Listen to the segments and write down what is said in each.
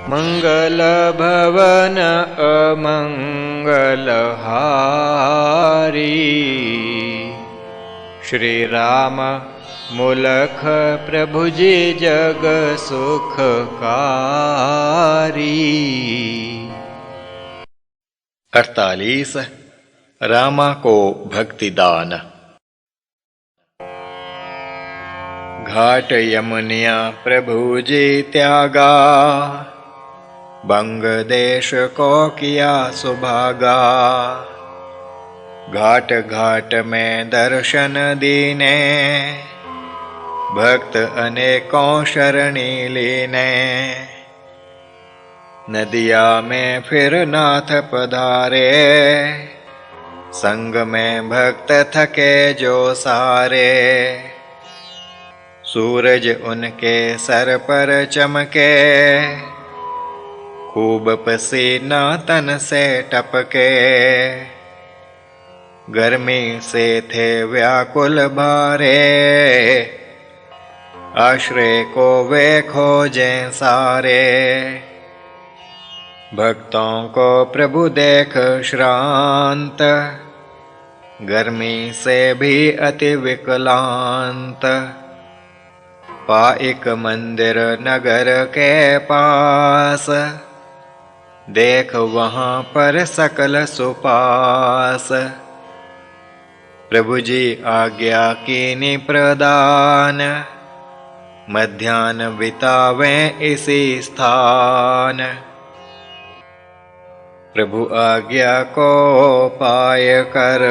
मंगल भवन अमंगल हारी। श्री राम मुलख प्रभु जी जग सुखकारी। 48 रामा को भक्तिदान। घाट यमुनिया प्रभु जी त्यागा, बंग देश को किया सुभागा। घाट घाट में दर्शन दीने, भक्त अनेकों शरणी लीने। नदिया में फिर नाथ पधारे, संग में भक्त थके जो सारे। सूरज उनके सर पर चमके, खूब पसीना तन से टपके। गर्मी से थे व्याकुल भारे, आश्रय को वे खोजें सारे। भक्तों को प्रभु देख श्रांत, गर्मी से भी अति विकलांत। पाइक मंदिर नगर के पास, देख वहाँ पर सकल सुपास। प्रभु जी आज्ञा कीनी प्रदान, मध्याह्न बितावें इसी स्थान। प्रभु आज्ञा को पाय कर,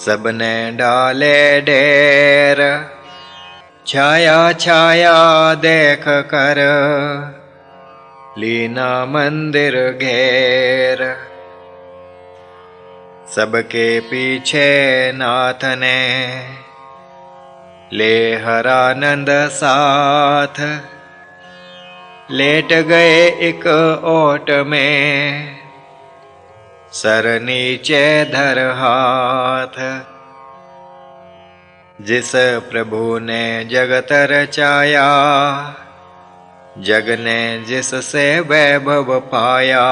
सबने डाले डेर। छाया छाया देख कर, लीना मंदिर घेर। सबके पीछे नाथ ने, ले हरानंद साथ। लेट गए एक ओट में, सर नीचे धर हाथ। जिस प्रभु ने जगत रचाया, जग ने जिससे वैभव पाया।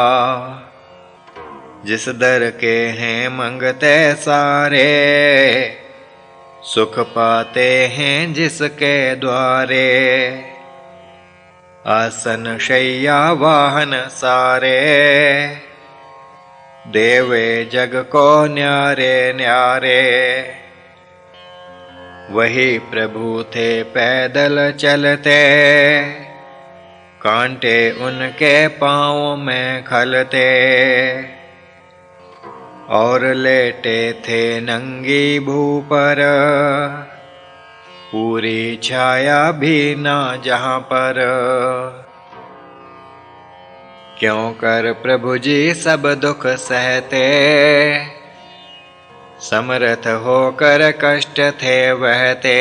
जिस दर के हैं मंगते सारे, सुख पाते हैं जिसके द्वारे। आसन शैया वाहन सारे, देवे जग को न्यारे न्यारे। वही प्रभु थे पैदल चलते, कांटे उनके पाँव में खलते। और लेटे थे नंगी भू पर, पूरी छाया भी ना जहाँ पर। क्यों कर प्रभु जी सब दुख सहते, समर्थ होकर कष्ट थे वहते।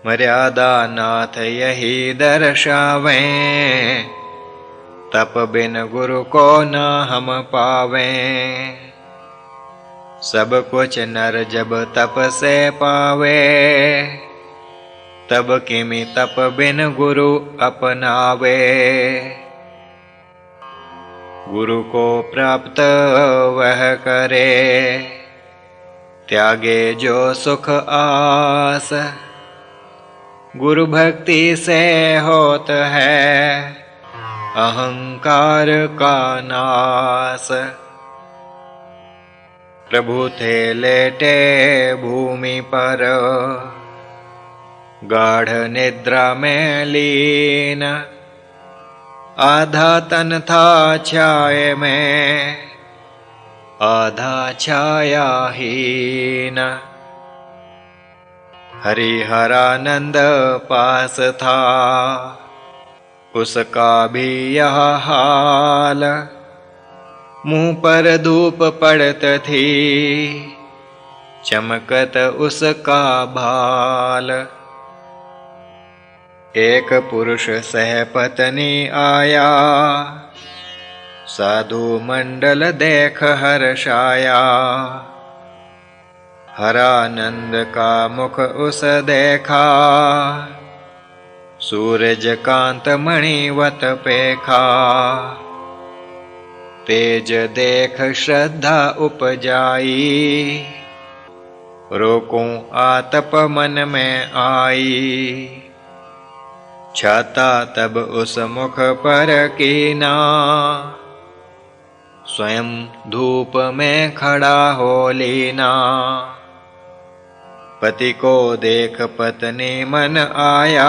मर्यादा नाथ यही दर्शावें, तप बिन गुरु को न हम पावें। सब कुछ नर जब तप से पावे, तब किमि तप बिन गुरु अपनावे। गुरु को प्राप्त वह करे, त्यागे जो सुख आस। गुरु भक्ति से होत है, अहंकार का नाश। प्रभु थे लेटे भूमि पर, गाढ़ निद्रा में लीन। आधा तन था छाये में, आधा छायाहीन। हरिहरानंद पास था, उसका भी यह हाल। मुँह पर धूप पड़त थी, चमकत उसका भाल। एक पुरुष सहपत्नी आया, साधु मंडल देख हर्षाया। हरानंद का मुख उस देखा, सूरज कांत मणिवत पेखा, तेज देख श्रद्धा उपजाई, रोकूं आतप मन में आई, छाता तब उस मुख पर कीना, स्वयं धूप में खड़ा हो लीना। पति को देख पत्नी मन आया,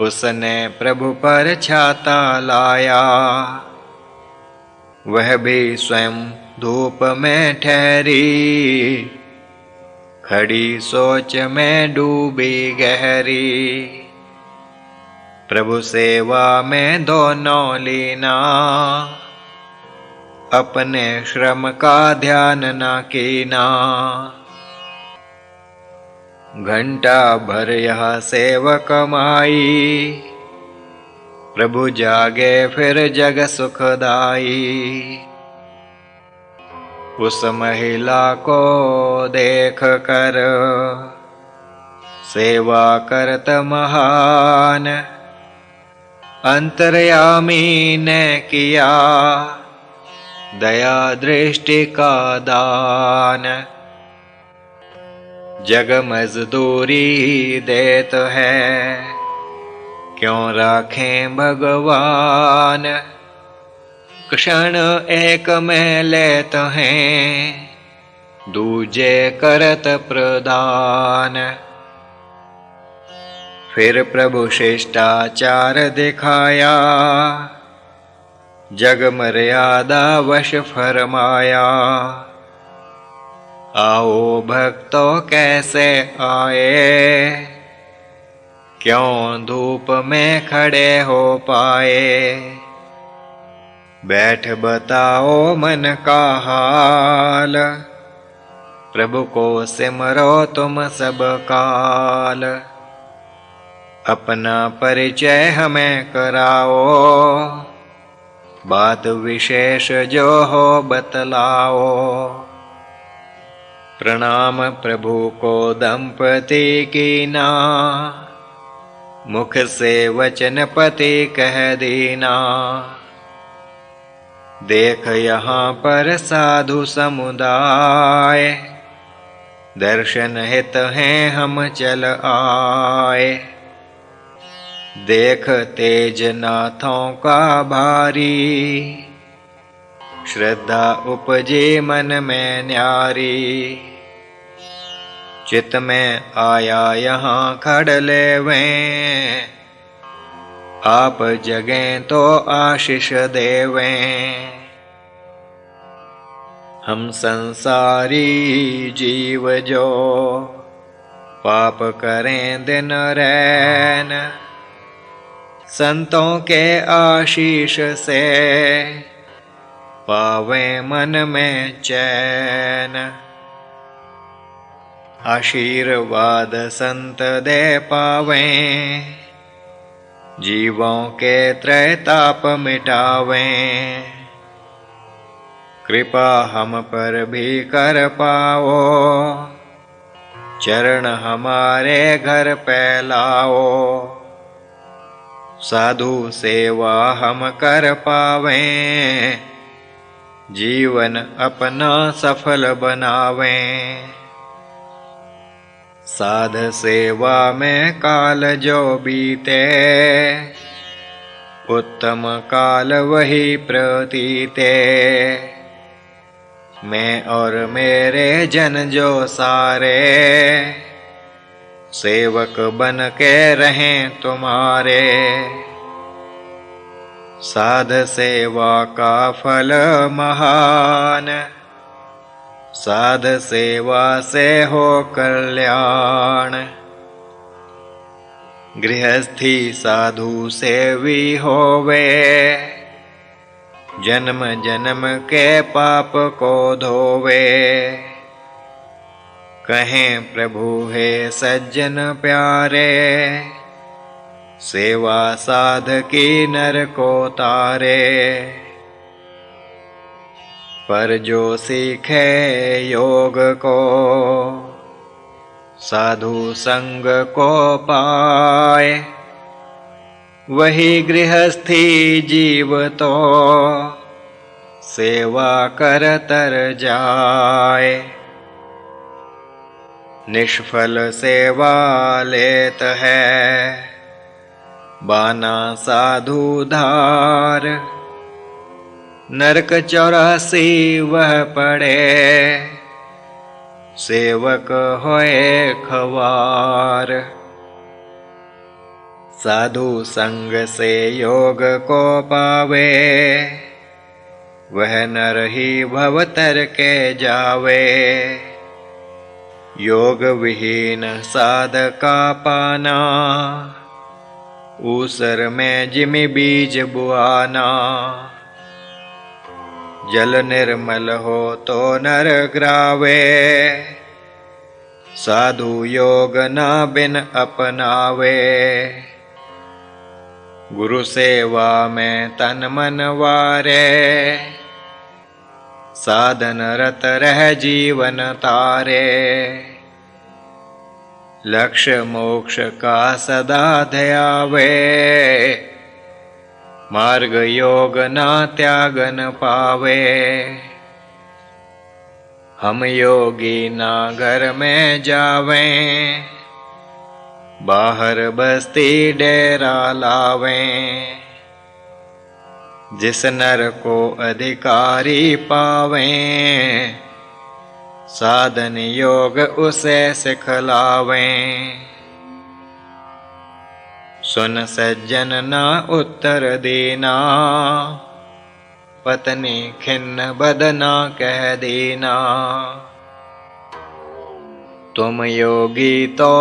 उसने प्रभु पर छाता लाया, वह भी स्वयं धूप में ठहरी, खड़ी सोच में डूबी गहरी। प्रभु सेवा में दोनों लीना, अपने श्रम का ध्यान न कीना। घंटा भर यह सेवक माई, प्रभु जागे फिर जग सुखदाई। उस महिला को देख कर सेवा करत महान, अंतर्यामी ने किया दया दृष्टि का दान। जग मजदूरी देत है, क्यों राखें भगवान। क्षण एक में लेत हैं, दूजे करत प्रदान। फिर प्रभु शिष्टाचार दिखाया, जग मर्यादा वश फरमाया। आओ भक्तों कैसे आए, क्यों धूप में खड़े हो पाए। बैठ बताओ मन का हाल, प्रभु को सिमरो तुम सब काल। अपना परिचय हमें कराओ, बात विशेष जो हो बतलाओ। प्रणाम प्रभु को दंपति कीना, मुख से वचन पति कह दीना। देख यहाँ पर साधु समुदाय, दर्शन हित हैं हम चल आए। देख तेज नाथों का भारी, श्रद्धा उपजे मन में न्यारी। चित में आया यहाँ खड़ लेवें, आप जगें तो आशीष देवें। हम संसारी जीव जो पाप करें दिन रैन, संतों के आशीष से पावें मन में चैन। आशीर्वाद संत दे पावें, जीवों के त्रैताप मिटावें। कृपा हम पर भी कर पाओ, चरण हमारे घर पे लाओ। साधु सेवा हम कर पावें, जीवन अपना सफल बनावें। साध सेवा में काल जो बीते, उत्तम काल वही प्रतीते। मैं और मेरे जन जो सारे, सेवक बन के रहें तुम्हारे। साध सेवा का फल महान, साध सेवा से हो कल्याण। गृहस्थी साधु सेवी होवे, जन्म जन्म के पाप को धोवे। कहें प्रभु हे सज्जन प्यारे, सेवा साध की नर को तारे। पर जो सीखे योग को, साधु संग को पाए, वही गृहस्थी जीव तो सेवा कर तर जाए। निष्फल सेवा लेत है, बाना साधु धार, नरक 84 वह पड़े, सेवक होए खवार। साधु संग से योग को पावे, वह नर ही भवतर के जावे। योग विहीन साधका पाना, ऊसर में जिमि बीज बुआना। जल निर्मल हो तो नर ग्रावे, साधु योग ना बिन अपनावे। गुरु सेवा में तन मन वारे, साधन रत रह जीवन तारे। लक्ष्य मोक्ष का सदा ध्यावे, मार्ग योग ना त्यागन पावे। हम योगी ना घर में जावें, बाहर बस्ती डेरा लावें। जिस नर को अधिकारी पावें, साधन योग उसे सिखलावें। सुन सज्जन ना उत्तर देना, पत्नी खिन्न बदना कह देना। तुम योगी तो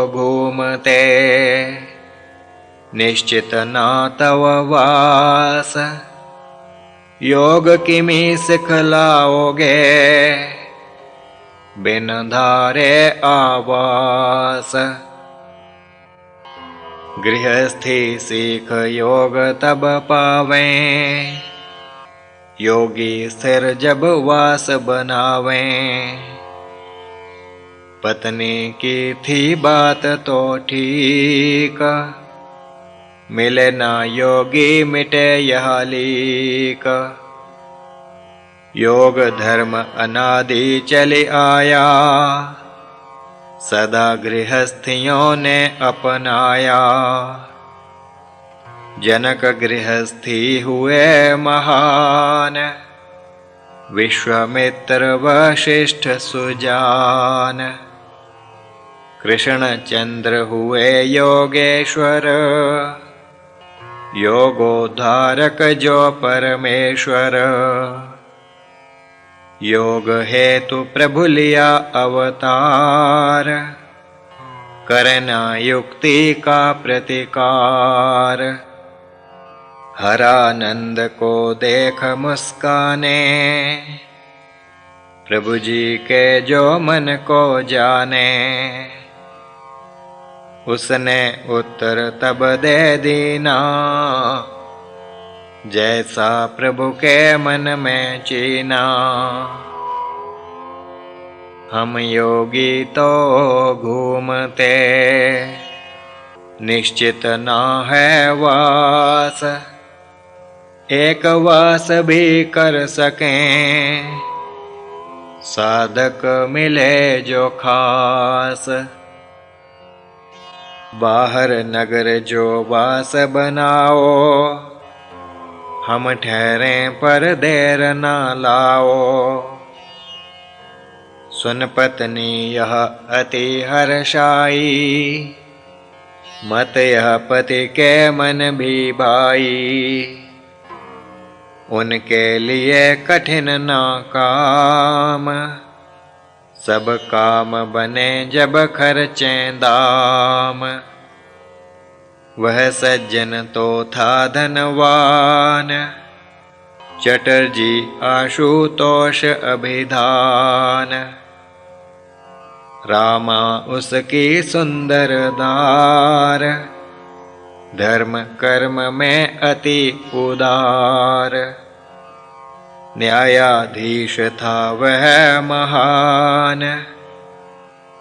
घूमते, निश्चित ना तव वास। योग किमि सिखलाओगे, बिन धारे आवास। गृहस्थी सीख योग तब पावें, योगी स्थिर जब वास बनावें। पत्नी की थी बात तो ठीक, मिले ना योगी मिटे यह लीक। योग धर्म अनादि चले आया, सदा गृहस्थियों ने अपनाया। जनक गृहस्थी हुए महान, विश्वामित्र वशिष्ठ सुजान। कृष्ण चंद्र हुए योगेश्वर, योगोद्धारक जो परमेश्वर। योग हेतु प्रभु लिया अवतार, करना युक्ति का प्रतिकार। हरानंद को देख मुस्काने, प्रभु जी के जो मन को जाने। उसने उत्तर तब दे दीना, जैसा प्रभु के मन में चीना। हम योगी तो घूमते, निश्चित ना है वास। एक वास भी कर सकें, साधक मिले जो खास। बाहर नगर जो वास बनाओ, हम ठहरे पर देर न लाओ। सुन पत्नी यह अति हर्षाई, मत यह पति के मन भी भाई। उनके लिए कठिन ना काम, सब काम बने जब खर्चें दाम। वह सज्जन तो था धनवान, चटर्जी आशुतोष अभिधान। रामा उसकी सुंदर दार, धर्म कर्म में अति उदार। न्यायाधीश था वह महान,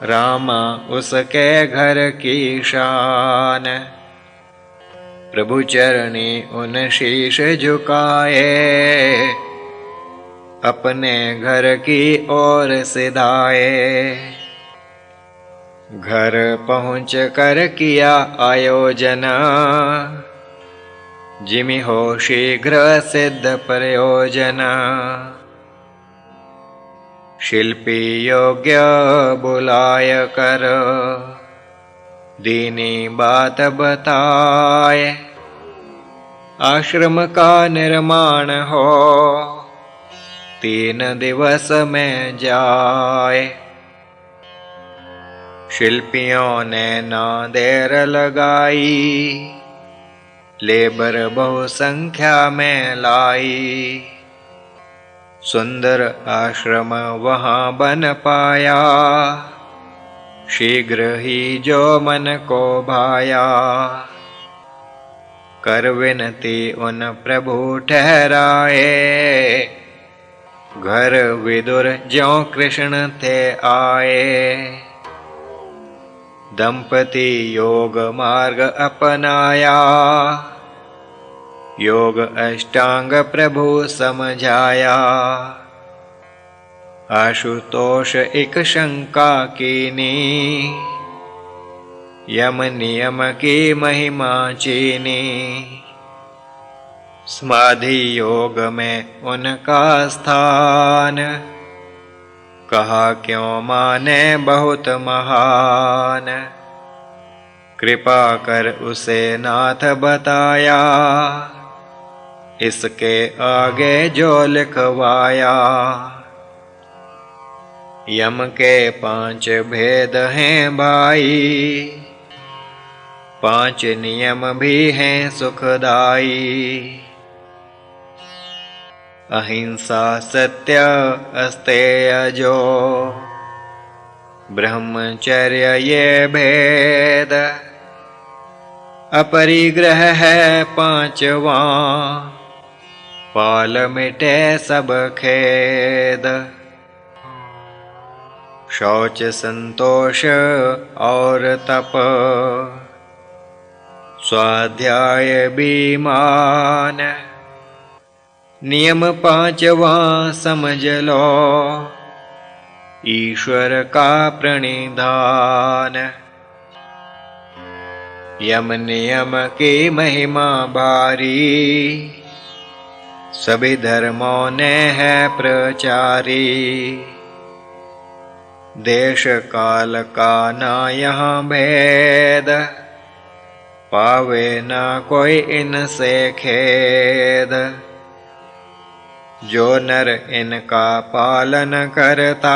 रामा उसके घर की शान। प्रभु चरणी उन शीश झुकाए, अपने घर की ओर सिधाए। घर पहुँच कर किया आयोजन, जिमि हो शीघ्र सिद्ध प्रयोजन। शिल्पी योग्य बुलाय कर, दीनी बात बताए। आश्रम का निर्माण हो, 3 दिवस में जाए। शिल्पियों ने ना देर लगाई, लेबर बहु संख्या में लाई। सुंदर आश्रम वहाँ बन पाया, शीघ्र ही जो मन को भाया। कर विनती उन प्रभु ठहराए, घर विदुर ज्यों कृष्ण थे आए। दंपति योग मार्ग अपनाया, योग अष्टांग प्रभु समझाया। आशुतोष एक शंका कीनी, यम नियम की महिमा चीनी। समाधि योग में उनका स्थान, कहा क्यों माने बहुत महान। कृपा कर उसे नाथ बताया, इसके आगे जो लिखवाया। यम के 5 भेद हैं भाई, 5 नियम भी हैं सुखदाई। अहिंसा सत्य अस्तेय जो, ब्रह्मचर्य ये भेद। अपरिग्रह है 5वां, पाल मिटे सब खेद। शौच संतोष और तप, स्वाध्याय बीमान। नियम 5वां समझ लो, ईश्वर का प्रणिधान। यम नियम की महिमा भारी, सभी धर्मों ने है प्रचारी। देश काल का ना यहाँ भेद, पावे ना कोई इनसे खेद। जो नर इनका पालन करता,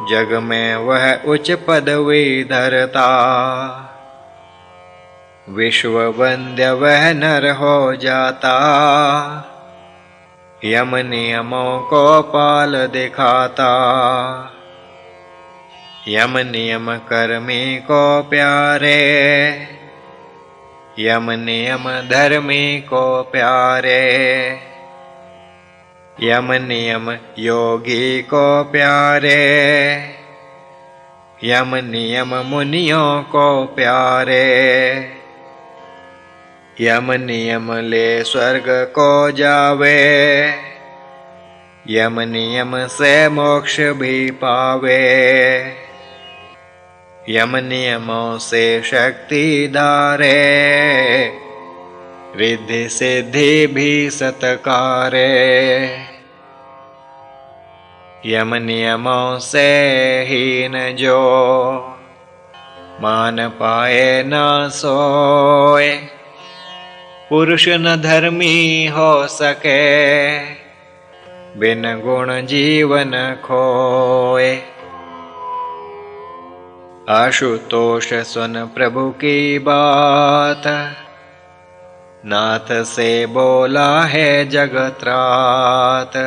जग में वह उच्च पदवी धरता। विश्व वंद्य वह नर हो जाता, यम नियमों को पाल दिखाता। यम नियम कर्मी को प्यारे, यम नियम धर्मी को प्यारे। यम नियम योगी को प्यारे, यम नियम मुनियों को प्यारे। यम नियम ले स्वर्ग को जावे, यम नियम से मोक्ष भी पावे। यम नियमों से शक्ति धारे, रिद्धि सिद्धि भी सत्कारे। यम नियमों से हीन जो, मान पाए न सोए। पुरुष न धर्मी हो सके, बिन गुण जीवन खोए। आशुतोष सुन प्रभु की बात, नाथ से बोला है जगत्रात।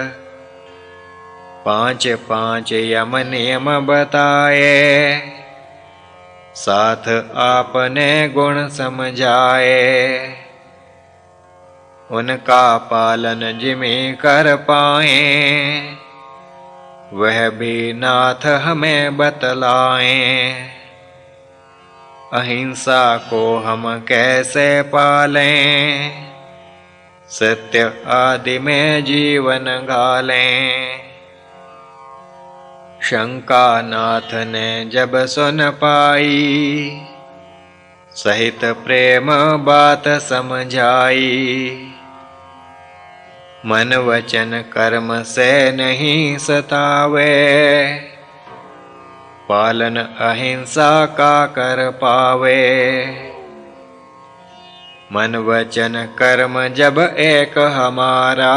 5 यम नियम बताए, साथ आपने गुण समझाए। उनका पालन जिमि कर पाए, वह भी नाथ हमें बतलाएं। अहिंसा को हम कैसे पालें, सत्य आदि में जीवन गालें। शंका नाथ ने जब सुन पाई, सहित प्रेम बात समझाई। मन वचन कर्म से नहीं सतावे, पालन अहिंसा का कर पावे। मन वचन कर्म जब एक हमारा,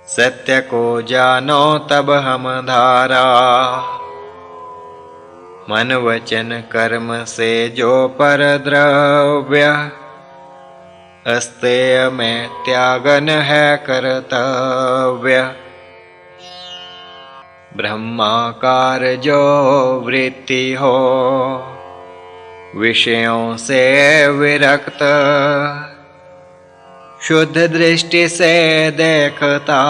सत्य को जानो तब हम धारा। मन वचन कर्म से जो पर द्रव्य, अस्तेय में त्यागन है कर्तव्य। ब्रह्माकार जो वृत्ति हो, विषयों से विरक्त, शुद्ध दृष्टि से देखता,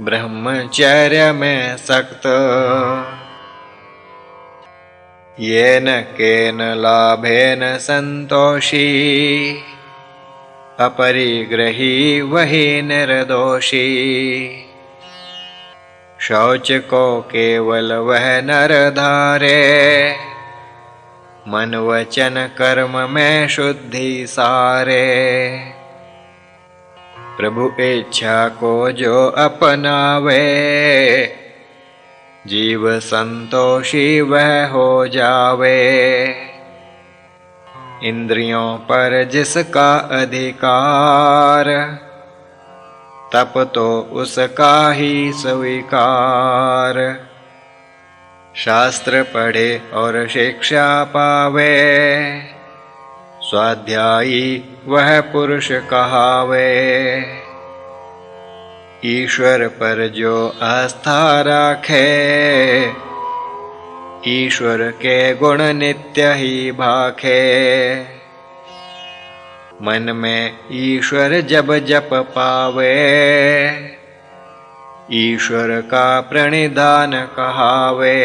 ब्रह्मचर्य में सक्त। येन केन लाभेन संतोषी, अपरिग्रही वही निर्दोषी। शौच को केवल वह नर धारे, मन वचन कर्म में शुद्धि सारे। प्रभु इच्छा को जो अपनावे, जीव संतोषी वह हो जावे। इंद्रियों पर जिसका अधिकार, तप तो उसका ही स्वीकार। शास्त्र पढ़े और शिक्षा पावे, स्वाध्यायी वह पुरुष कहावे। ईश्वर पर जो आस्था राखे, ईश्वर के गुण नित्य ही भाखे। मन में ईश्वर जब जप पावे, ईश्वर का प्रणिधान कहावे।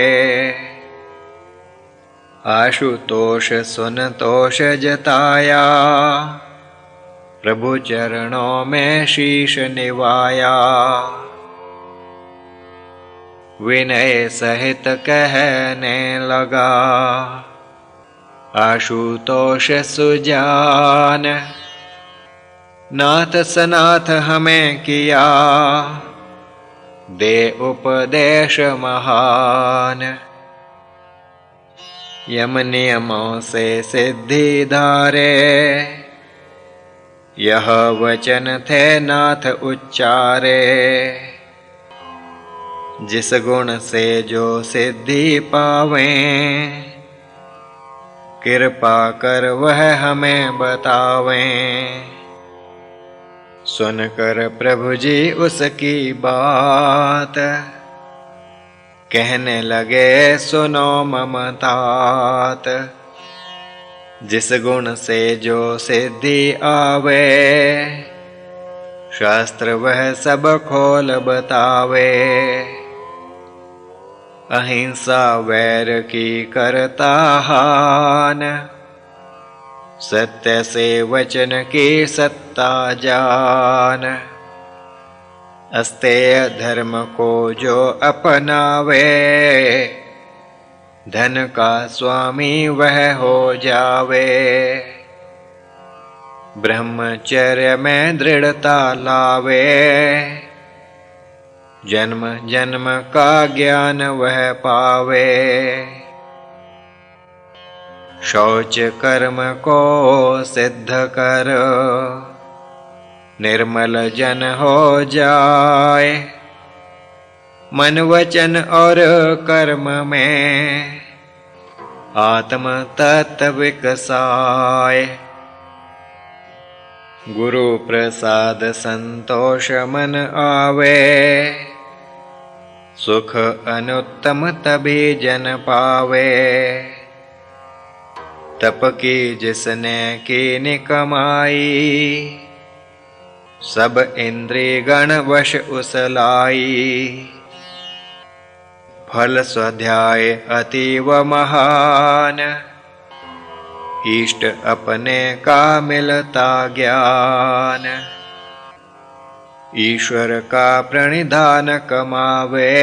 आशुतोष सुनतोष जताया, प्रभु चरणों में शीश निवाया। विनय सहित कहने लगा, आशुतोष सुजान, नाथ सनाथ हमें किया, दे उपदेश महान। यम नियमों से सिद्धि धारे, यह वचन थे नाथ उच्चारे। जिस गुण से जो सिद्धि पावें, कृपा कर वह हमें बतावें। सुनकर प्रभु जी उसकी बात, कहने लगे सुनो मम तात। जिस गुण से जो सिद्धि आवे, शास्त्र वह सब खोल बतावे। अहिंसा वैर की करता हान, सत्य से वचन की सत्ता जान। अस्तेय धर्म को जो अपनावे, धन का स्वामी वह हो जावे। ब्रह्मचर्य में दृढ़ता लावे, जन्म जन्म का ज्ञान वह पावे। शौच कर्म को सिद्ध कर, निर्मल जन हो जाए। मन वचन और कर्म में आत्म तत्व विकसाए। गुरु प्रसाद संतोष मन आवे, सुख अनुत्तम तभी जन पावे। तप की जिसने की निकमाई, सब इंद्रिय गण वश उस लाई। फल स्वाध्याय अतीव महान, इष्ट अपने का मिलता ज्ञान। ईश्वर का प्रणिधान कमावे,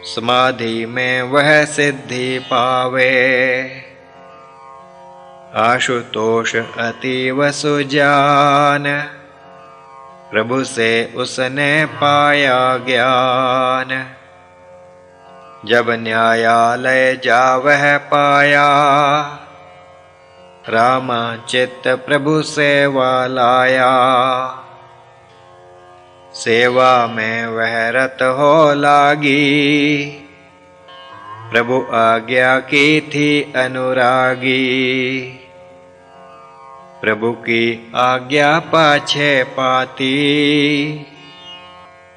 समाधि में वह सिद्धि पावे। आशुतोष अतीव सुजान, प्रभु से उसने पाया ज्ञान। जब न्यायालय जा वह पाया, रामा चित्त प्रभु सेवा लाया। सेवा में वह रत हो लागी, प्रभु आज्ञा की थी अनुरागी। प्रभु की आज्ञा पाछे पाती,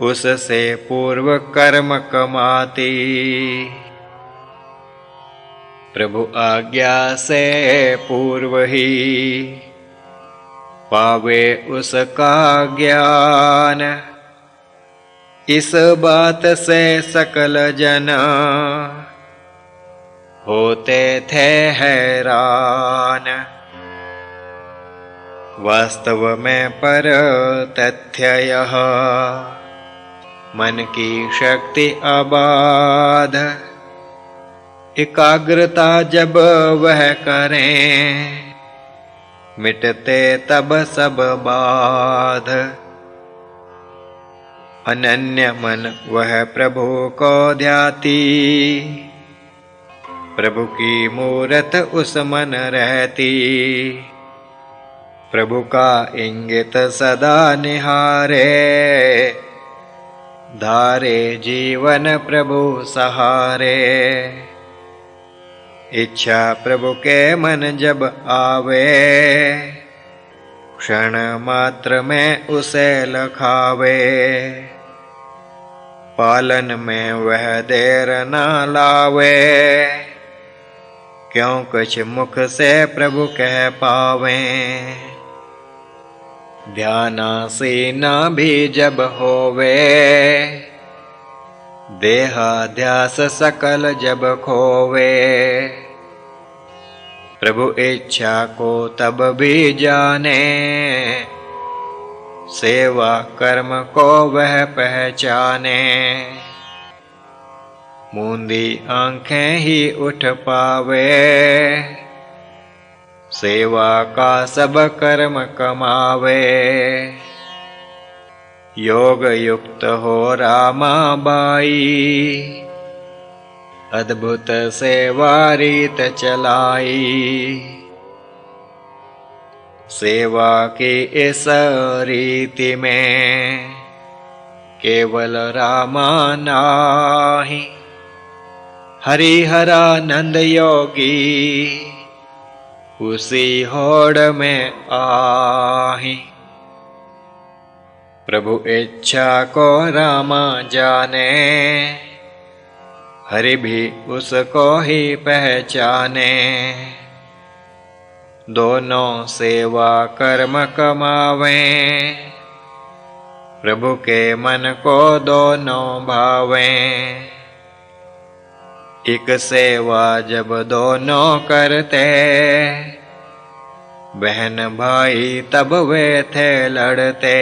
उससे पूर्व कर्म कमाती। प्रभु आज्ञा से पूर्व ही पावे उसका ज्ञान। इस बात से सकल जन होते थे हैरान। वास्तव में पर तथ्य यह, मन की शक्ति अबाध। एकाग्रता जब वह करें, मिटते तब सब बाध। अनन्य मन वह प्रभु को ध्याती, प्रभु की मूरत उस मन रहती। प्रभु का इंगित सदा निहारे, धारे जीवन प्रभु सहारे। इच्छा प्रभु के मन जब आवे, क्षण मात्र में उसे लखावे। पालन में वह देर न लावे, क्यों कुछ मुख से प्रभु कह पावे। ध्यानासीना भी जब होवे, देहाध्यास सकल जब खोवे। प्रभु इच्छा को तब भी जाने, सेवा कर्म को वह पहचाने। मूंदी आंखें ही उठ पावे, सेवा का सब कर्म कमावे। योग युक्त हो रामा बाई, अद्भुत सेवा रीत चलाई। सेवा की इस रीति में केवल रामा नाही। हरिहरानंद योगी उसी होड़ में आही। प्रभु इच्छा को रामा जाने, हरि भी उसको ही पहचाने। दोनों सेवा कर्म कमावें, प्रभु के मन को दोनों भावें। एक सेवा जब दोनों करते, बहन भाई तब वे थे लड़ते।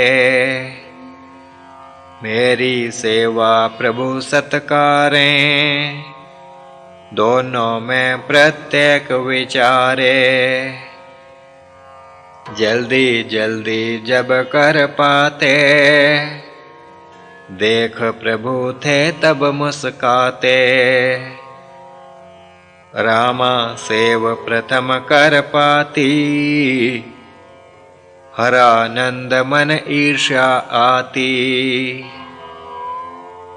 मेरी सेवा प्रभु सत्कारें, दोनों में प्रत्येक विचारे। जल्दी जल्दी जब कर पाते, देख प्रभु थे तब मुस्काते। रामा सेव प्रथम कर पाती, हरानंद मन ईर्ष्या आती।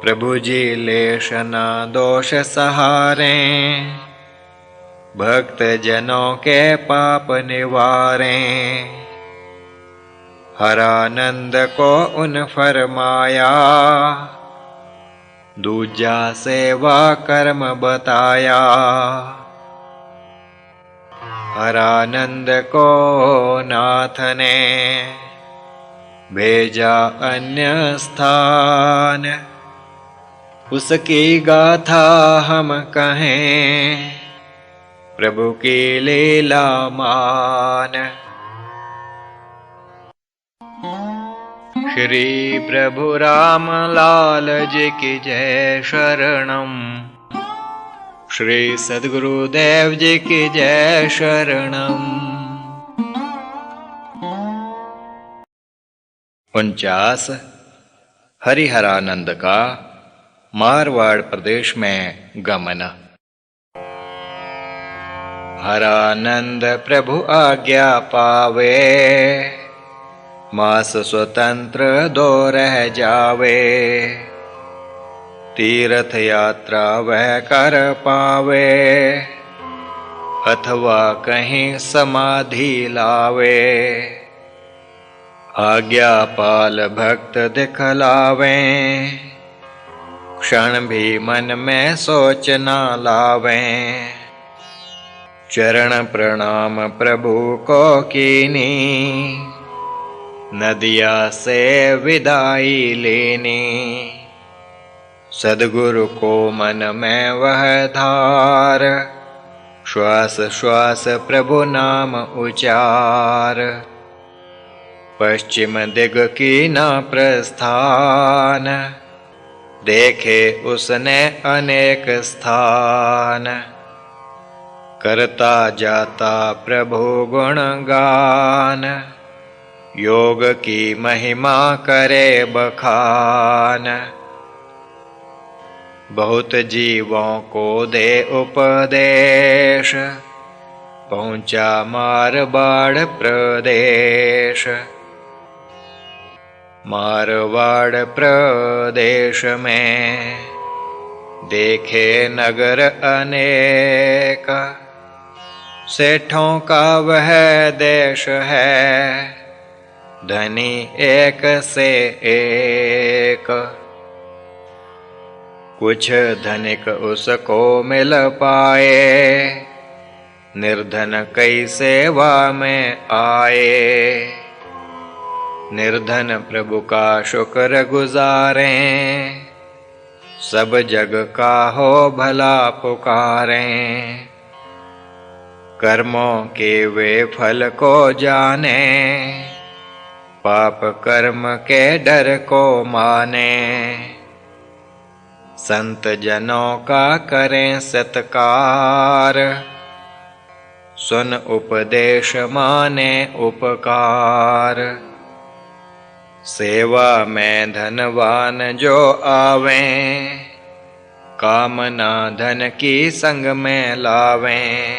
प्रभु जी लेश ना दोष सहारे, भक्त जनों के पाप निवारें। हरानंद को उन फरमाया, दूजा सेवा कर्म बताया। हरानंद को नाथ ने भेजा अन्य स्थान, उसकी गाथा हम कहें, प्रभु की लीला मान। श्री प्रभु राम लाल जी की जय शरणम, श्री सद्गुरुदेव जी की जय शरणम। 49 हरिहरानंद का मारवाड़ प्रदेश में गमन। हरानंद प्रभु आज्ञा पावे, मास स्वतंत्र दो रह जावे, तीर्थ यात्रा वह कर पावे, अथवा कहीं समाधि लावे। आज्ञा पाल भक्त दिखलावे, क्षण भी मन में सोच न लावे। चरण प्रणाम प्रभु को कीनी, नदिया से विदाई लेनी। सद्गुरु को मन में वह धार, श्वास श्वास प्रभु नाम उचार। पश्चिम दिग की न प्रस्थान, देखे उसने अनेक स्थान। करता जाता प्रभु गुणगान, योग की महिमा करे बखान। बहुत जीवों को दे उपदेश, पहुँचा मारवाड़ प्रदेश। मारवाड़ प्रदेश में देखे नगर अनेक, सेठों का वह देश है, धनी एक से एक। कुछ धनिक उसको मिल पाए, निर्धन कई सेवा में आए। निर्धन प्रभु का शुक्र गुजारें, सब जग का हो भला पुकारें। कर्मों के वे फल को जाने, पाप कर्म के डर को माने। संत जनों का करें सत्कार, सुन उपदेश माने उपकार। सेवा में धनवान जो आवें, कामना धन की संग में लावें।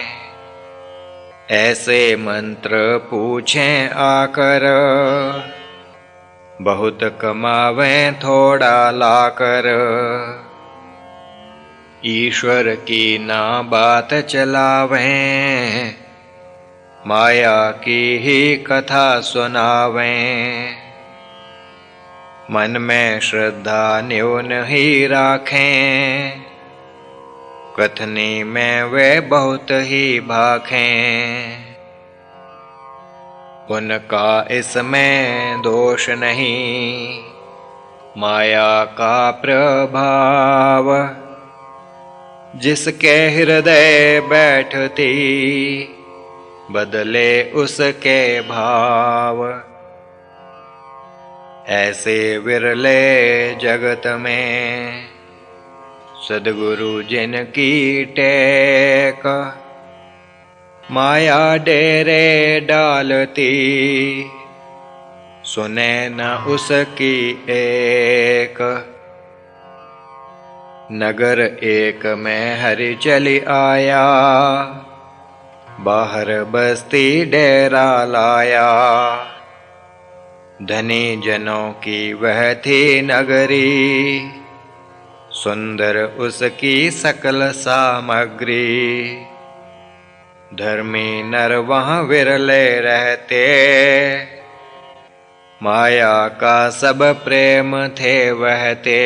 ऐसे मंत्र पूछें आकर, बहुत कमावें थोड़ा लाकर। ईश्वर की ना बात चलावें, माया की ही कथा सुनावें। मन में श्रद्धा न्यून ही राखें, कथनी में वे बहुत ही भाखें। उनका इसमें दोष नहीं, माया का प्रभाव। जिसके हृदय बैठती, बदले उसके भाव। ऐसे विरले जगत में, सद्गुरु जिनकी टेक। माया डेरे डालती, सुने न उसकी एक। नगर एक में हरि चली आया, बाहर बस्ती डेरा लाया। धनी जनों की वह थी नगरी, सुंदर उसकी सकल सामग्री। धर्मी नर वहाँ विरले रहते, माया का सब प्रेम थे वहते।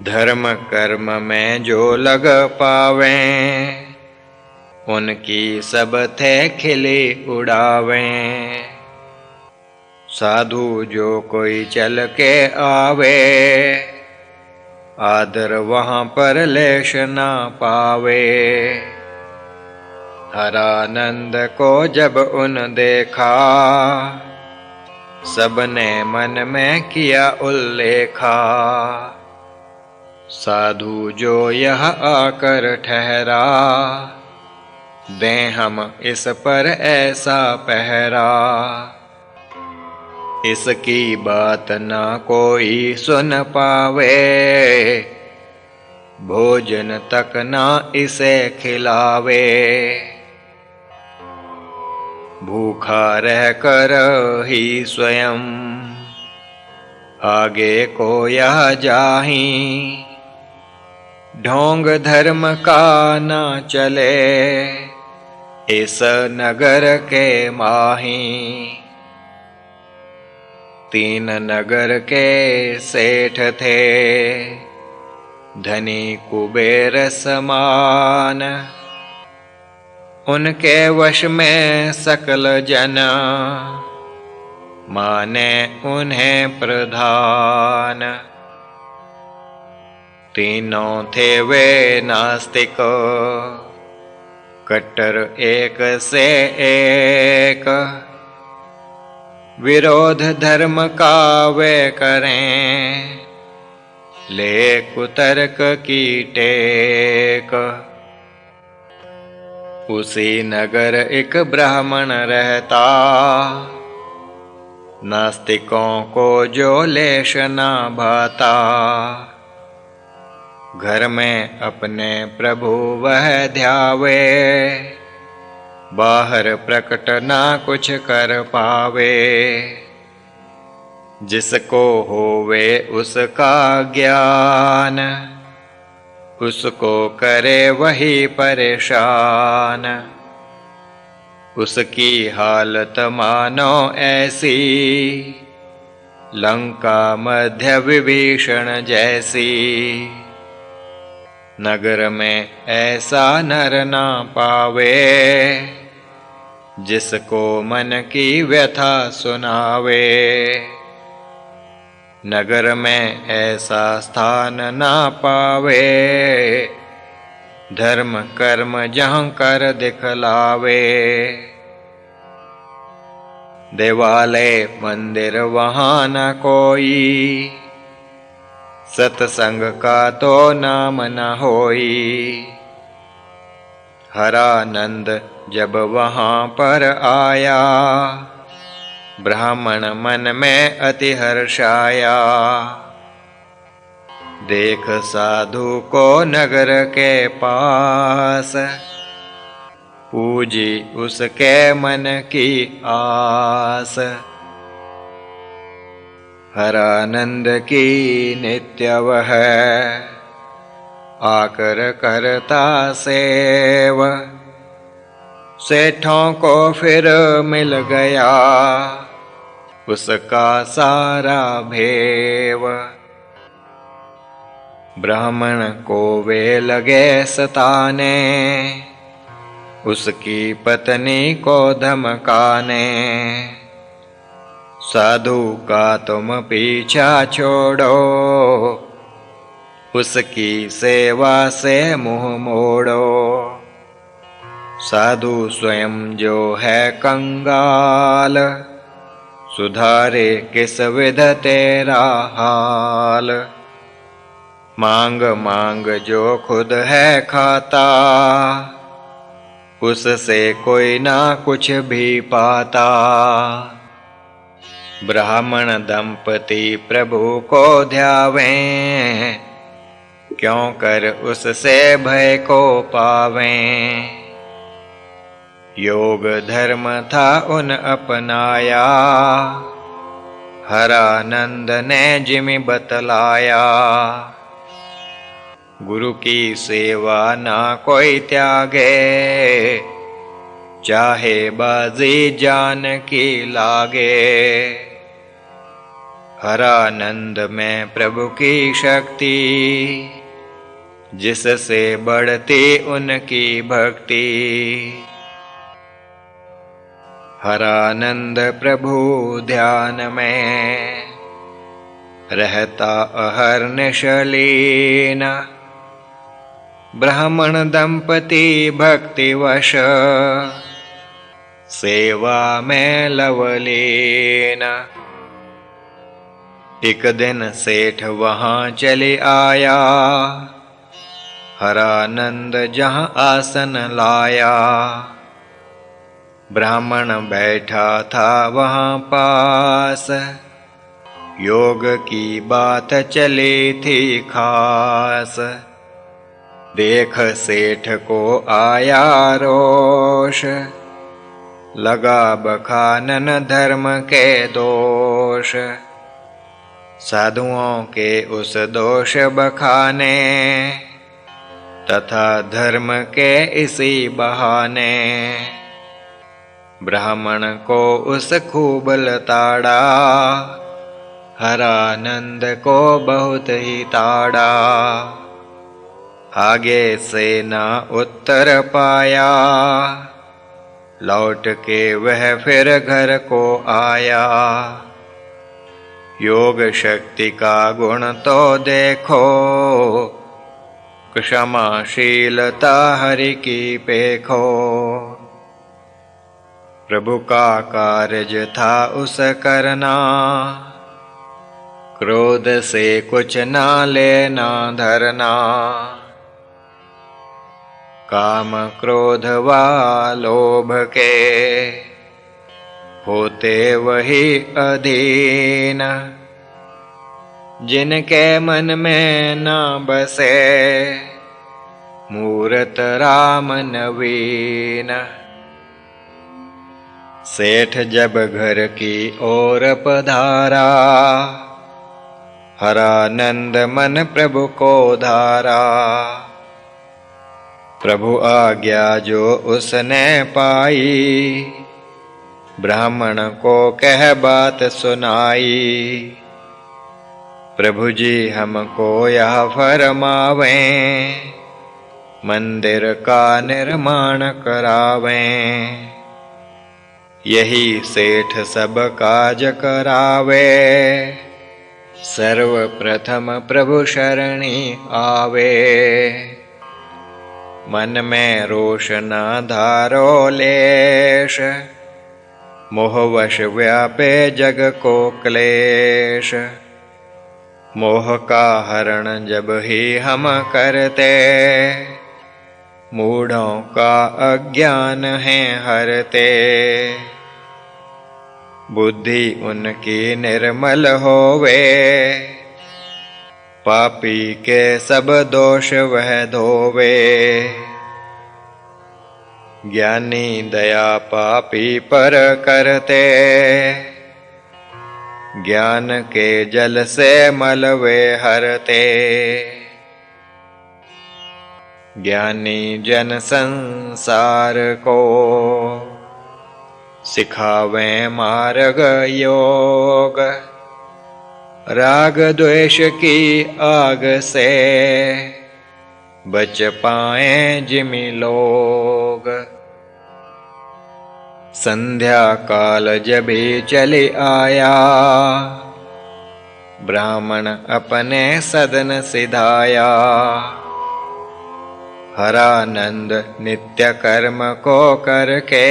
धर्म कर्म में जो लग पावें, उनकी सब थे खिली उड़ावें। साधु जो कोई चल के आवे, आदर वहाँ पर लेश ना पावे। हरानंद को जब उन देखा, सबने मन में किया उल्लेखा। साधु जो यह आकर ठहरा, दें हम इस पर ऐसा पहरा। इसकी बात ना कोई सुन पावे, भोजन तक ना इसे खिलावे। भूखा रह कर ही स्वयं आगे को यह जाही। ढोंग धर्म का न चले इस नगर के माही। 3 नगर के सेठ थे, धनी कुबेर समान। उनके वश में सकल जन, माने उन्हें प्रधान। तीनों थे वे नास्तिक, कट्टर एक से एक। विरोध धर्म का वे करें, ले कुतर्क की टेक। उसी नगर एक ब्राह्मण रहता, नास्तिकों को जो लेश ना भाता। घर में अपने प्रभु वह ध्यावे, बाहर प्रकट ना कुछ कर पावे। जिसको होवे उसका ज्ञान, उसको करे वही परेशान। उसकी हालत मानो ऐसी, लंका मध्य विभीषण जैसी। नगर में ऐसा नर ना पावे, जिसको मन की व्यथा सुनावे। नगर में ऐसा स्थान ना पावे, धर्म कर्म जहाँ कर दिखलावे। देवालय मंदिर वहाँ न कोई, सत्संग का तो नाम न होई। हरानंद जब वहाँ पर आया, ब्राह्मण मन में अति हर्षाया। देख साधु को नगर के पास, पूजी उसके मन की आस। हरानंद की नित्य वह आकर करता सेव। सेठों को फिर मिल गया उसका सारा भेव। ब्राह्मण को वे लगे सताने, उसकी पत्नी को धमकाने। साधु का तुम पीछा छोड़ो, उसकी सेवा से मुंह मोड़ो। साधु स्वयं जो है कंगाल, सुधारे किस विध तेरा हाल। मांग मांग जो खुद है खाता, उससे कोई ना कुछ भी पाता। ब्राह्मण दंपति प्रभु को ध्यावें, क्यों कर उससे भय को पावें। योग धर्म था उन अपनाया, हरानंद ने जिमि बतलाया। गुरु की सेवा ना कोई त्यागे, चाहे बाजी जान की लागे। हरानंद में प्रभु की शक्ति, जिससे बढ़ती उनकी भक्ति। हरानंद प्रभु ध्यान में, रहता अहर्निश लीन। ब्राह्मण दंपति भक्तिवश, सेवा में लवलीन। एक दिन सेठ वहां चले आया, हरानंद जहां आसन लाया। ब्राह्मण बैठा था वहां पास, योग की बात चली थी खास। देख सेठ को आया रोष, लगा बखानन धर्म के दोष। साधुओं के उस दोष बखाने, तथा धर्म के इसी बहाने। ब्राह्मण को उस खूब लताड़ा, हरानंद को बहुत ही ताड़ा। आगे से ना उत्तर पाया, लौट के वह फिर घर को आया। योग शक्ति का गुण तो देखो, क्षमाशीलता हरि की पेखो। प्रभु का कार्य था उस करना, क्रोध से कुछ ना लेना धरना। काम क्रोध व लोभ के, होते वही अधीन। जिनके मन में ना बसे, मूरत राम नवीन। सेठ जब घर की ओर पधारा, हरानंद मन प्रभु को धारा। प्रभु आज्ञा जो उसने पाई, ब्राह्मण को कह बात सुनाई। प्रभु जी हमको यह फरमावें, मंदिर का निर्माण करावें। यही सेठ सब काज करावे, सर्वप्रथम प्रभु शरणी आवे। मन में रोष न धारो लेश, मोहवश व्यापे जग को क्लेश। मोह का हरण जब ही हम करते, मूढ़ों का अज्ञान है हरते। बुद्धि उनकी निर्मल होवे, पापी के सब दोष वह धोवे। ज्ञानी दया पापी पर करते, ज्ञान के जल से मल वे हरते। ज्ञानी जन संसार को, सिखावे मार्ग योग। राग द्वेष की आग से, बच पाए जिमि लोग। संध्या काल जभी चली आया, ब्राह्मण अपने सदन सिधाया। हरानंद नित्य कर्म को करके,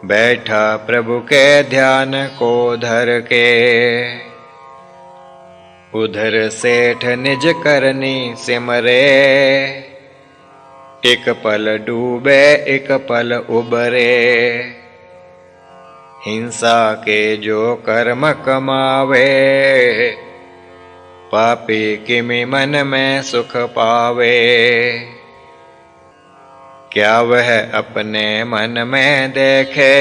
बैठा प्रभु के ध्यान को धर के। उधर सेठ निज करनी सिमरे, एक पल डूबे एक पल उबरे। हिंसा के जो कर्म कमावे, पापी किमि मन में सुख पावे। क्या वह अपने मन में देखे,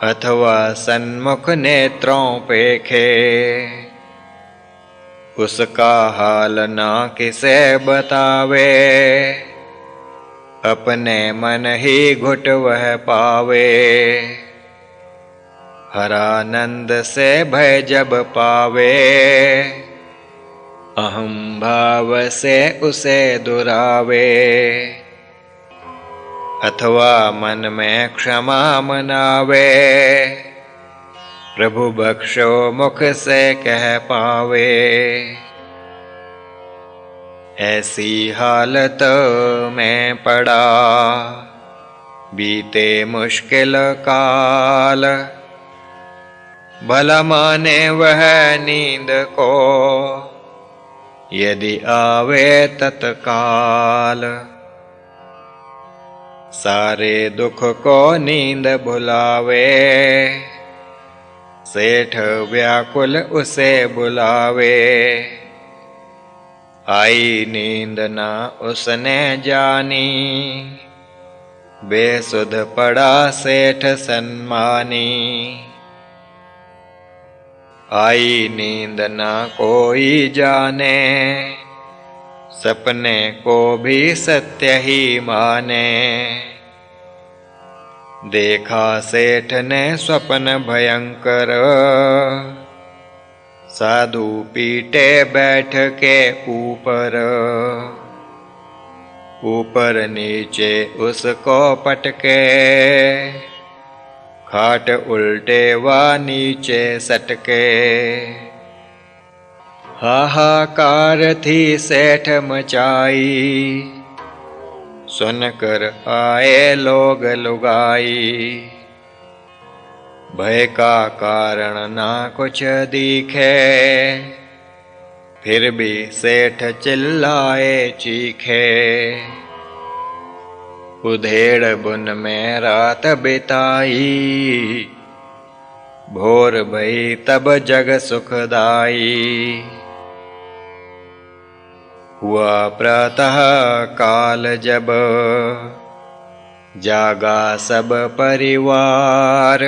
अथवा सन्मुख नेत्रों पेखे। उसका हाल ना किसे बतावे, अपने मन ही घुट वह पावे। हरानंद से भय जब पावे, अहम भाव से उसे दुरावे। अथवा मन में क्षमा मनावे, प्रभु बख्शो मुख से कह पावे। ऐसी हालत में पड़ा बीते मुश्किल काल, भला माने वह नींद को यदि आवे तत्काल। सारे दुख को नींद भुलावे, सेठ व्याकुल उसे बुलावे। आई नींद ना उसने जानी, बेसुध पड़ा सेठ सन्मानी। आई नींद ना कोई जाने, सपने को भी सत्य ही माने। देखा सेठ ने स्वप्न भयंकर, साधु पीटे बैठ के ऊपर। ऊपर नीचे उसको पटके, खाट उल्टे व नीचे सटके। हाहाकार थी सेठ मचाई, सुनकर आए लोग लुगाई। भय का कारण ना कुछ दिखे, फिर भी सेठ चिल्लाए चीखे। उधेड़ बुन में रात बिताई, भोर भई तब जग सुखदाई। हुआ प्रातः काल जब, जागा सब परिवार।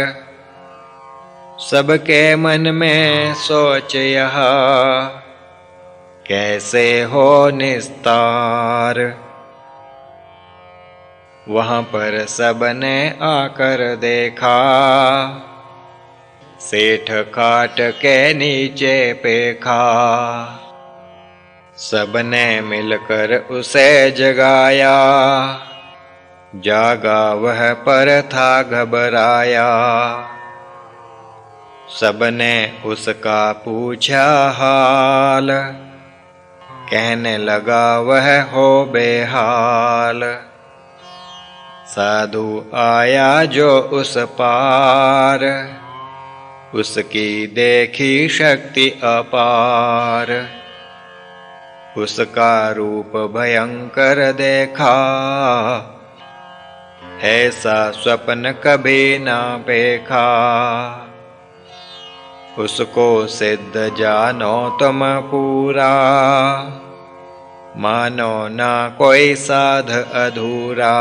सबके मन में सोच यह, कैसे हो निस्तार। वहाँ पर सबने आकर देखा, सेठ खाट के नीचे पेखा। सबने मिलकर उसे जगाया, जागा वह पर था घबराया। सबने उसका पूछा हाल, कहने लगा वह हो बेहाल। साधु आया जो उस पार, उसकी देखी शक्ति अपार। उसका रूप भयंकर देखा, ऐसा स्वप्न कभी ना देखा। उसको सिद्ध जानो तुम पूरा, मानो ना कोई साध अधूरा।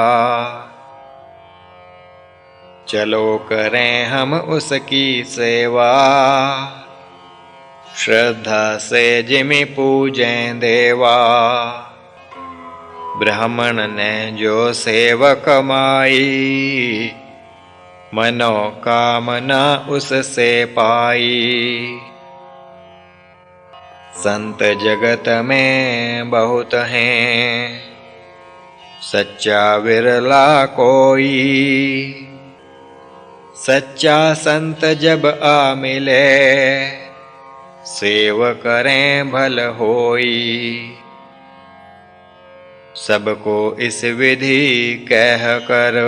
चलो करें हम उसकी सेवा, श्रद्धा से जिमि पूजें देवा। ब्राह्मण ने जो सेवक माई, मनोकामना उससे पाई। संत जगत में बहुत हैं, सच्चा विरला कोई। सच्चा संत जब आ मिले, सेव करें भल होई। सबको इस विधि कह कर,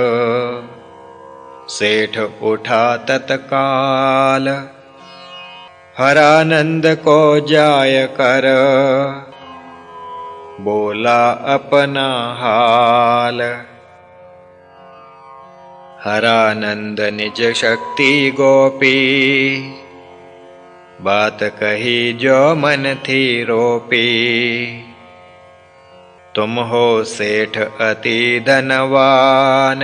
सेठ उठा तत्काल। हरानंद को जाय कर, बोला अपना हाल। हरानंद निज शक्ति गोपी, बात कही जो मन थी रोपी। तुम हो सेठ अति धनवान,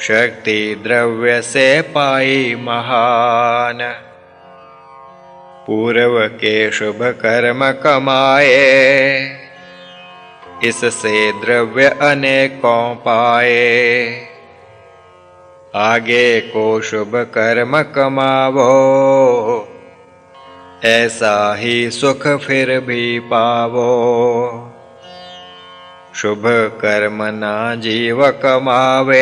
शक्ति द्रव्य से पाई महान। पूर्व के शुभ कर्म कमाए, इससे द्रव्य अनेकों पाए। आगे को शुभ कर्म कमावो, ऐसा ही सुख फिर भी पावो। शुभ कर्म ना जीव कमावे,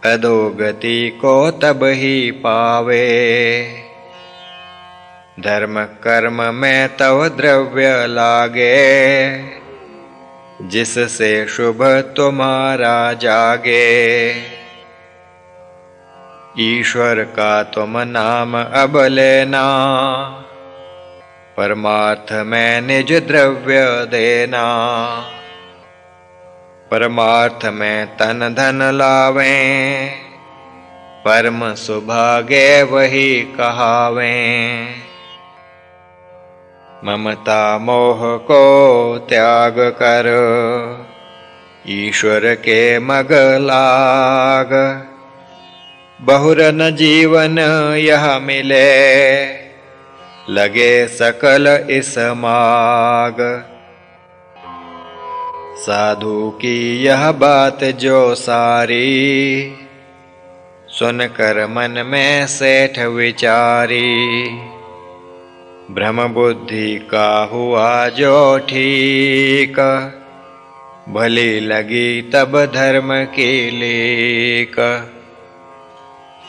अधोगति को तब ही पावे। धर्म कर्म में तव द्रव्य लागे, जिससे शुभ तुम्हारा जागे। ईश्वर का तुम नाम अब लेना, परमार्थ में निज द्रव्य देना। परमार्थ में तन धन लावें, परम सुभागे वही कहावें। ममता मोह को त्याग कर, ईश्वर के मग लाग। बहुर न जीवन यह मिले, लगे सकल इस माग। साधु की यह बात जो सारी, सुनकर मन में सेठ विचारी। भ्रम बुद्धि का हुआ जो ठीक, भली लगी तब धर्म की लीक।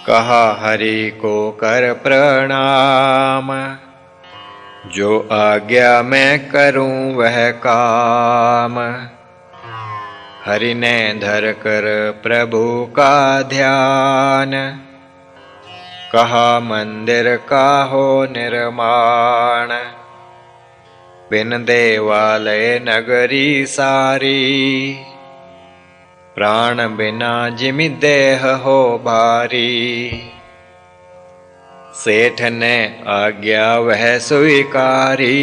कहा हरि को कर प्रणाम, जो आज्ञा मैं करूं वह काम। हरि ने धर कर प्रभु का ध्यान, कहा मंदिर का हो निर्माण। बिन देवालय नगरी सारी, प्राण बिना जिमि देह हो भारी। सेठ ने आज्ञा वह स्वीकारी,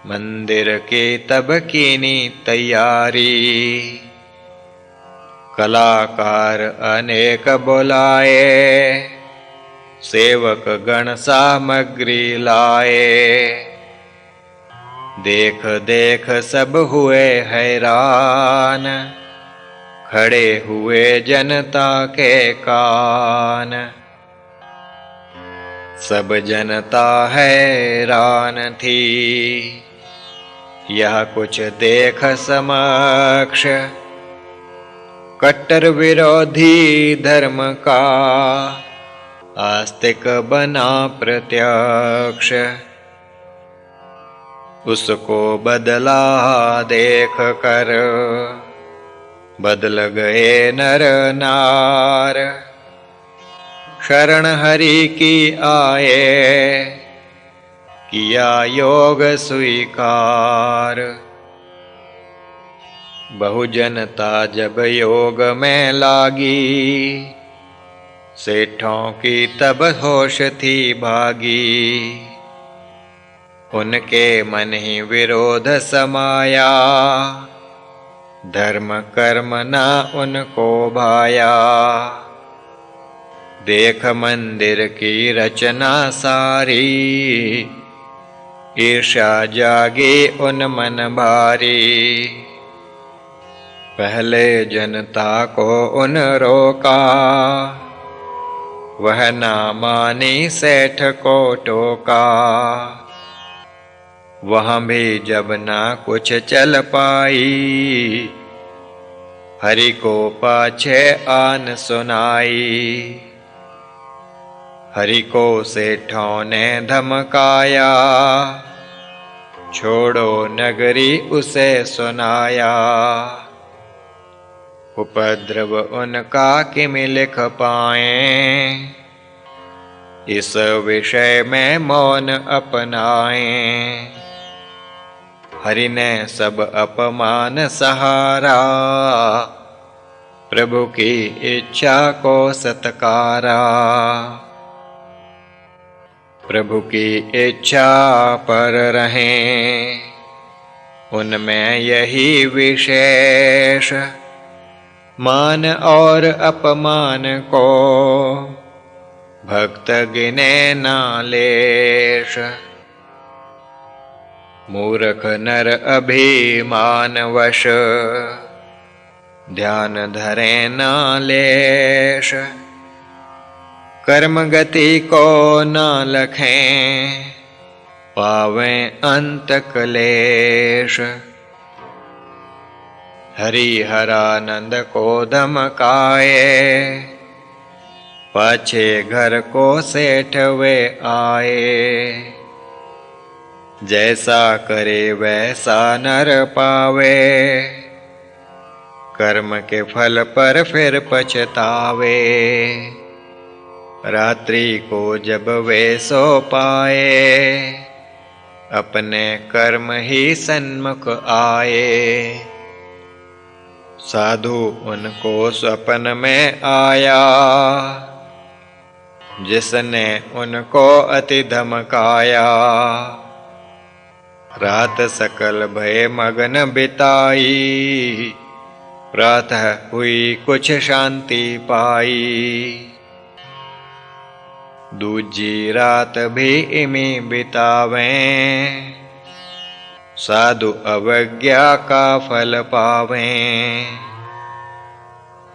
मंदिर की तब कीनी तैयारी। कलाकार अनेक बुलाए, सेवक गण सामग्री लाए। देख देख सब हुए हैरान, खड़े हुए जनता के कान। सब जनता हैरान थी, यह कुछ देख समक्ष। कट्टर विरोधी धर्म का, आस्तिक बना प्रत्यक्ष। उसको बदला देख कर, बदल गए नर नार। शरण हरि की आए, किया योग स्वीकार। बहु जनता जब योग में लागी, सेठों की तब होश थी भागी। उनके मन ही विरोध समाया, धर्म कर्म न उनको भाया। देख मंदिर की रचना सारी, ईर्ष्या जागी उन मन भारी। पहले जनता को उन रोका, वह ना मानी सेठ को टोका। वहाँ भी जब ना कुछ चल पाई, हरि को पाछे आन सुनाई। हरि को सेठों ने धमकाया, छोड़ो नगरी उसे सुनाया। उपद्रव उनका किम लिख पाएं, इस विषय में मौन अपनाएं। हरि ने सब अपमान सहारा, प्रभु की इच्छा को सत्कारा। प्रभु की इच्छा पर रहें, उनमें यही विशेष। मान और अपमान को भक्त गिने ना लेश। मूर्ख नर अभिमान वश, ध्यान धरे ना लेश। कर्म गति को ना लखें, पावें अंत क्लेश। हरिहरानंद को धमकाए, पाछे घर को सेठ वे आए। जैसा करे वैसा नर पावे, कर्म के फल पर फिर पछतावे। रात्रि को जब वे सो पाए, अपने कर्म ही सन्मुख आए। साधु उनको स्वप्न में आया, जिसने उनको अति धमकाया। रात सकल भय मगन बिताई, प्रातः हुई कुछ शांति पाई। दूजी रात भी इमी बितावें, साधु अवज्ञा का फल पावें।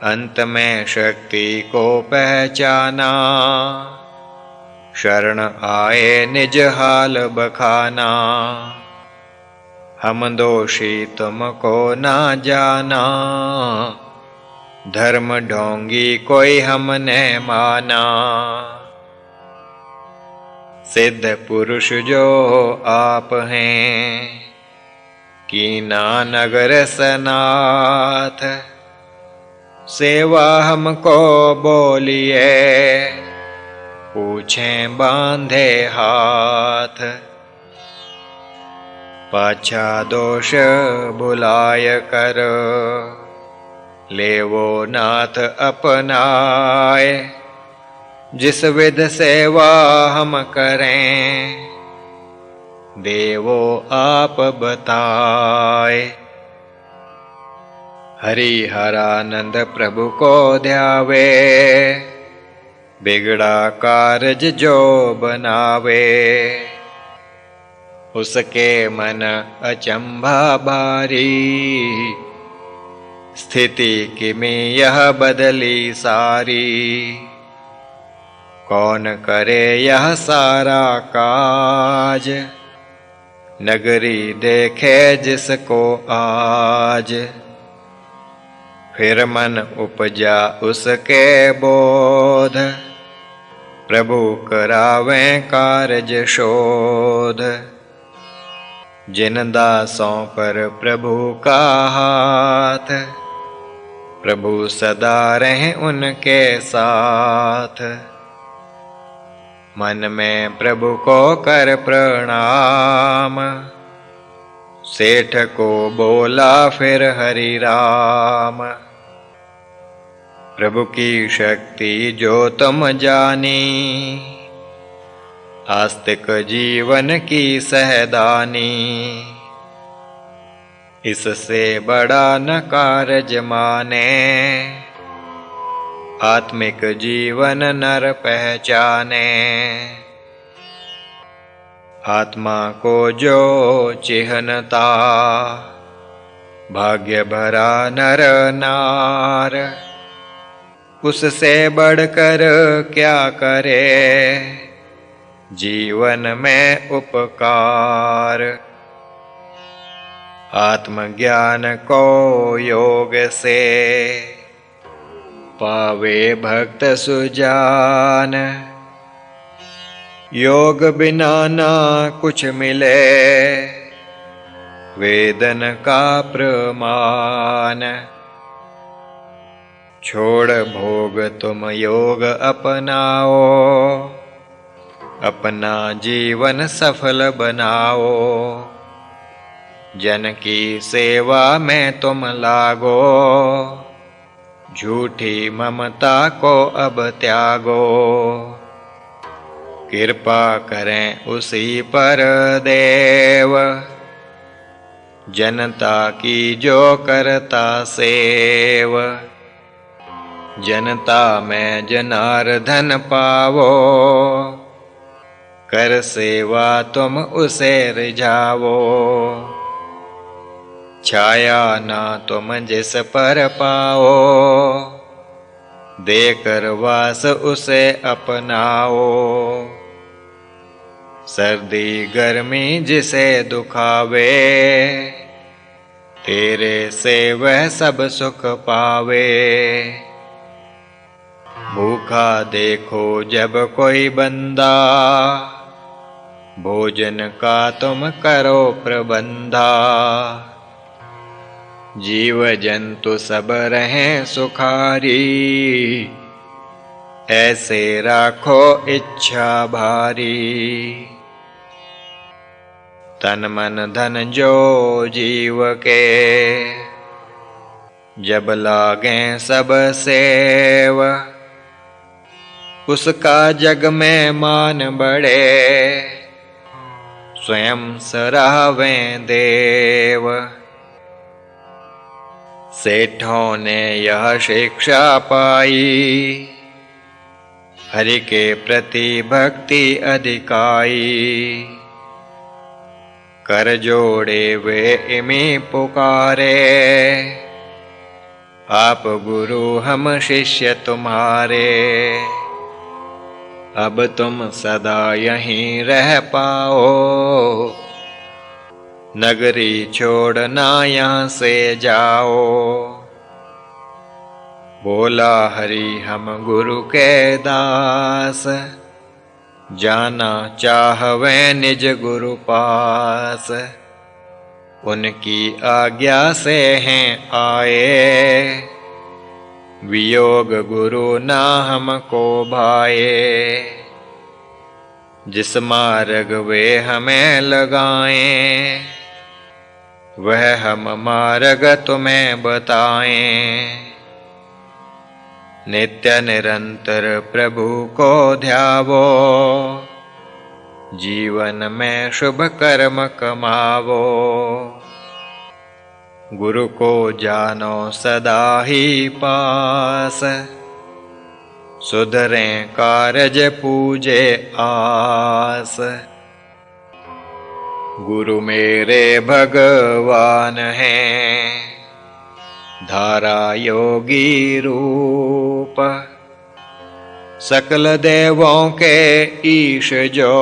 अंत में शक्ति को पहचाना, शरण आए निज हाल बखाना। हम दोषी तुमको ना जाना, धर्म ढोंगी कोई हमने माना। सिद्ध पुरुष जो आप हैं, कीना नगर सनाथ। सेवा हमको बोलिए, पूछें बांधे हाथ। पाछा दोष बुलाय कर, लेवो नाथ अपनाए। जिस विध सेवा हम करें, देवो आप बताए। हरिहरानंद प्रभु को ध्यावे, बिगड़ा कारज जो बनावे। उसके मन अचंभा भारी, स्थिति किमी यह बदली सारी। कौन करे यह सारा काज, नगरी देखे जिसको आज। फिर मन उपजा उसके बोध, प्रभु करावें कारज शोध। जिन दासों पर प्रभु का हाथ, प्रभु सदा रहें उनके साथ। मन में प्रभु को कर प्रणाम, सेठ को बोला फिर हरि राम। प्रभु की शक्ति जो तुम जानी, आस्तिक जीवन की सहदानी। इससे बड़ा न कारज माने, आत्मिक जीवन नर पहचाने। आत्मा को जो चिन्हता, भाग्य भरा नर नार। उससे बढ़कर क्या करे, जीवन में उपकार। आत्मज्ञान को योग से, पावे भक्त सुजान। योग बिना ना कुछ मिले, वेदन का प्रमाण। छोड़ भोग तुम योग अपनाओ, अपना जीवन सफल बनाओ। जन की सेवा में तुम लागो, झूठी ममता को अब त्यागो। कृपा करें उसी पर देव, जनता की जो करता सेव। जनता में जनार्दन पावो, कर सेवा तुम उसे रिझावो। छाया ना तुम जिस पर पाओ, देकर वास उसे अपनाओ। सर्दी गर्मी जिसे दुखावे, तेरे से वह सब सुख पावे। भूखा देखो जब कोई बंदा, भोजन का तुम करो प्रबंधा। जीव जंतु सब रहें सुखारी, ऐसे राखो इच्छा भारी। तन मन धन जो जीव के, जब लागे सब सेव। उसका जग में मान बढ़े, स्वयं सरावें देव। सेठों ने यह शिक्षा पाई, हरि के प्रति भक्ति अधिकाई। कर जोड़े वे इमी पुकारे, आप गुरु हम शिष्य तुम्हारे। अब तुम सदा यहीं रह पाओ, नगरी छोड़ना यहाँ से जाओ। बोला हरि हम गुरु के दास, जाना चाहवे निज गुरु पास। उनकी आज्ञा से हैं आए, वियोग गुरु ना हमको भाए। जिस मार्ग वे हमें लगाएं, वह हम मार्ग तुम्हें बताएं। नित्य निरंतर प्रभु को ध्यावो, जीवन में शुभ कर्म कमावो। गुरु को जानो सदा ही पास, सुधरें कारज पूजे आस। गुरु मेरे भगवान हैं, धारा योगी रूप। सकल देवों के ईश जो,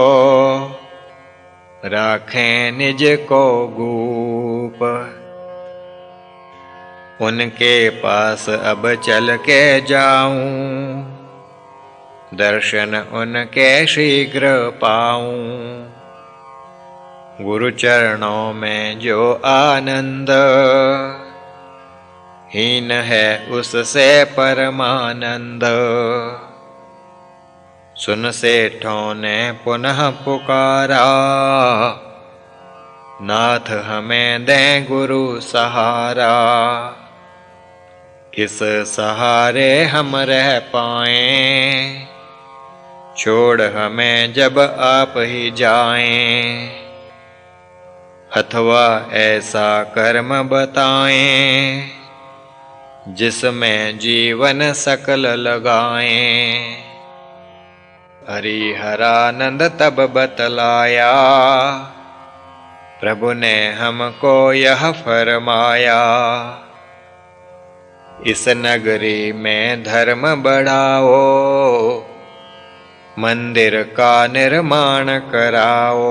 राखें निज को गूप। उनके पास अब चल के जाऊं, दर्शन उनके शीघ्र पाऊं। गुरु चरणों में जो आनंद, हीन है उससे परमानंद। सुन सेठों ने पुनः पुकारा, नाथ हमें दें गुरु सहारा। किस सहारे हम रह पाएं, छोड़ हमें जब आप ही जाएं। अथवा ऐसा कर्म बताएं, जिसमें जीवन सकल लगाएं। हरिहरानंद तब बतलाया, प्रभु ने हमको यह फरमाया। इस नगरी में धर्म बढ़ाओ, मंदिर का निर्माण कराओ।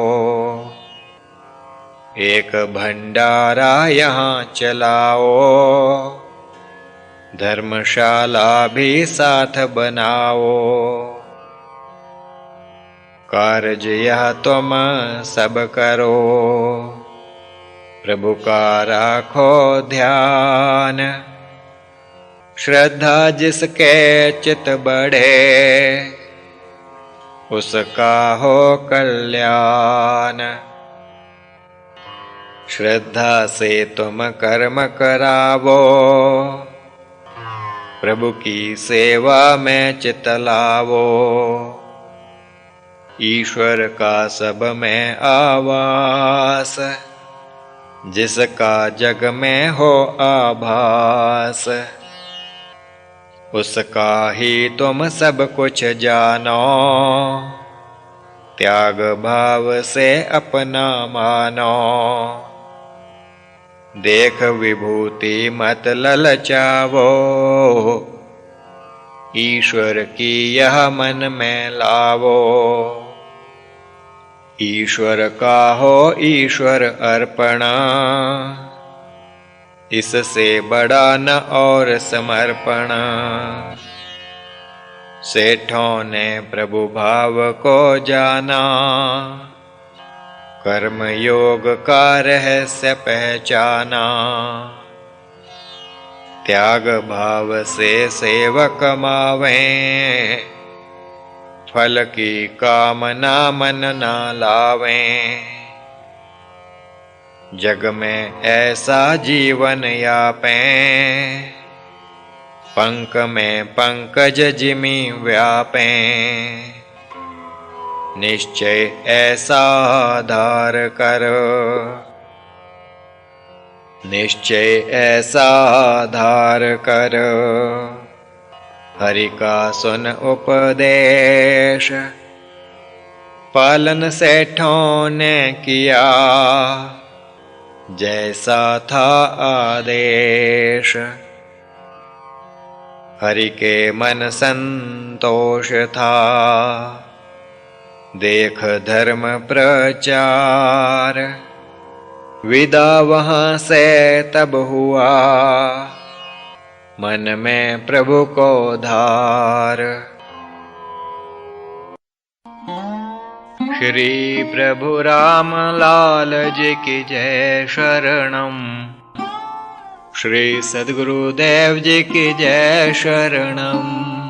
एक भंडारा यहाँ चलाओ, धर्मशाला भी साथ बनाओ। कार्य यह तुम सब करो, प्रभु का राखो ध्यान। श्रद्धा जिसके चित बढ़े, उसका हो कल्याण। श्रद्धा से तुम कर्म करावो, प्रभु की सेवा में चित लावो। ईश्वर का सब में आवास, जिसका जग में हो आभास। उसका ही तुम सब कुछ जानो, त्याग भाव से अपना मानो। देख विभूति मत ललचावो, ईश्वर की यह मन में लावो। ईश्वर का हो ईश्वर अर्पण, इससे बड़ा न और समर्पण। सेठों ने प्रभु भाव को जाना, कर्म योग का रहस्य पहचाना। त्याग भाव से सेवक मावें, फल की कामना मन ना लावें। जग में ऐसा जीवन यापें, पंख में पंकज जिमि व्यापें। निश्चय ऐसा धार कर, निश्चय ऐसा धार कर। हरि का सुन उपदेश, पालन सेठों ने किया, जैसा था आदेश। हरि के मन संतोष था, देख धर्म प्रचार। विदा वहाँ से तब हुआ, मन में प्रभु को धार। श्री प्रभु राम लाल जी की जय शरणम। श्री सद्गुरुदेव जी की जय शरणम।